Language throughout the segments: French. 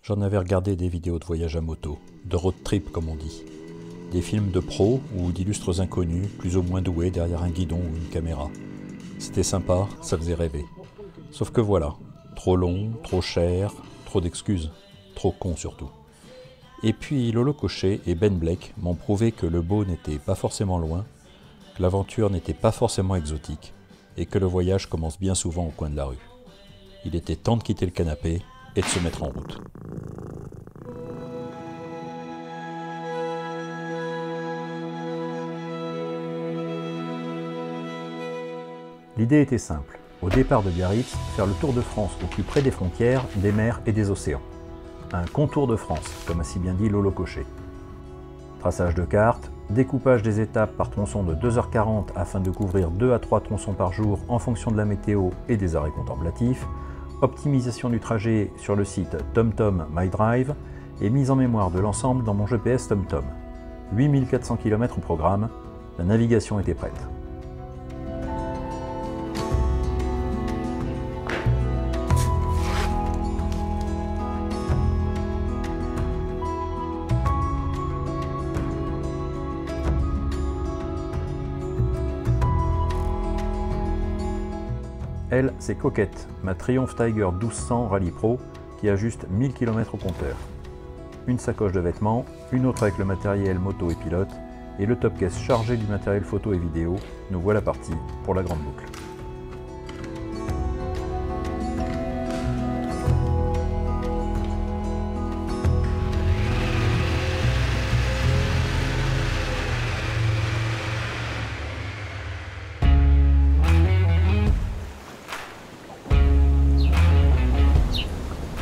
J'en avais regardé des vidéos de voyage à moto, de road trip comme on dit. Des films de pros ou d'illustres inconnus, plus ou moins doués derrière un guidon ou une caméra. C'était sympa, ça faisait rêver. Sauf que voilà, trop long, trop cher, trop d'excuses, trop con surtout. Et puis Lolo Cochet et Ben Blake m'ont prouvé que le beau n'était pas forcément loin, que l'aventure n'était pas forcément exotique, et que le voyage commence bien souvent au coin de la rue. Il était temps de quitter le canapé et de se mettre en route. L'idée était simple, au départ de Biarritz, faire le tour de France au plus près des frontières, des mers et des océans. Un contour de France, comme a si bien dit Lolo Cochet. Traçage de cartes, découpage des étapes par tronçon de 2h40 afin de couvrir 2 à 3 tronçons par jour en fonction de la météo et des arrêts contemplatifs, optimisation du trajet sur le site TomTom MyDrive et mise en mémoire de l'ensemble dans mon GPS TomTom. 8400 km au programme, la navigation était prête. Elle, c'est Coquette, ma Triumph Tiger 1200 Rally Pro qui a juste 1000 km au compteur. Une sacoche de vêtements, une autre avec le matériel moto et pilote, et le top case chargé du matériel photo et vidéo. Nous voilà partis pour la grande boucle.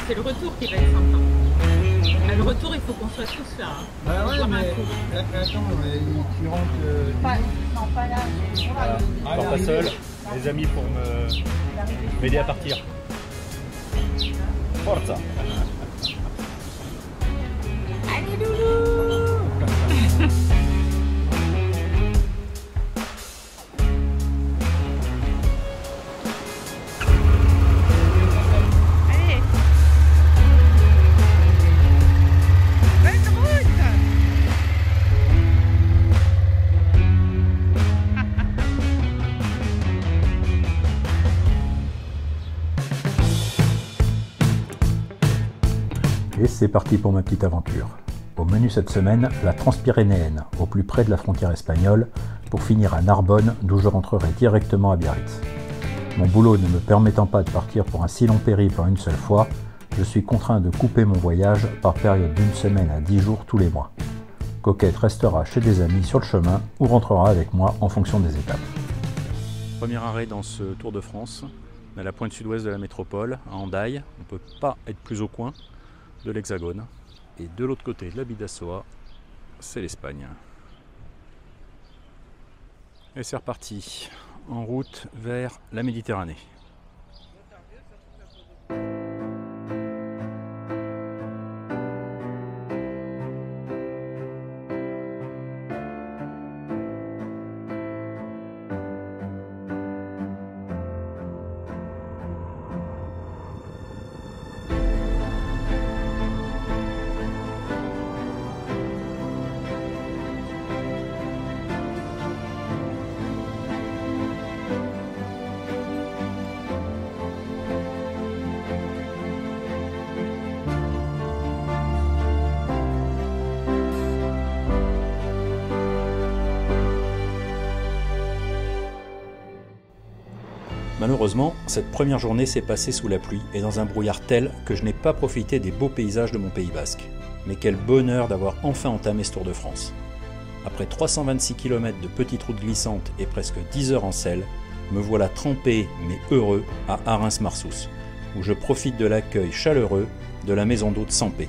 C'est le retour qui va être sympa. Le retour, il faut qu'on soit tous là. Hein. Bah ouais, mais attends, tu rentres... Non, pas là. Je pars pas seul, les amis pour m'aider à partir. Forza. Allez, loulou. Et c'est parti pour ma petite aventure. Au menu cette semaine, la Transpyrénéenne, au plus près de la frontière espagnole, pour finir à Narbonne, d'où je rentrerai directement à Biarritz. Mon boulot ne me permettant pas de partir pour un si long périple en une seule fois, je suis contraint de couper mon voyage par période d'une semaine à 10 jours tous les mois. Coquette restera chez des amis sur le chemin ou rentrera avec moi en fonction des étapes. Premier arrêt dans ce Tour de France, à la pointe sud-ouest de la métropole, à Hendaye. On ne peut pas être plus au coin de l'Hexagone. Et de l'autre côté de la Bidassoa, c'est l'Espagne. Et c'est reparti, en route vers la Méditerranée. Malheureusement, cette première journée s'est passée sous la pluie et dans un brouillard tel que je n'ai pas profité des beaux paysages de mon Pays Basque. Mais quel bonheur d'avoir enfin entamé ce Tour de France. Après 326 km de petites routes glissantes et presque 10 heures en selle, me voilà trempé mais heureux à Arins-Marsous, où je profite de l'accueil chaleureux de la maison d'hôte Sampé.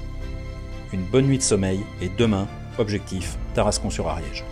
Une bonne nuit de sommeil et demain, objectif, Tarascon-sur-Ariège.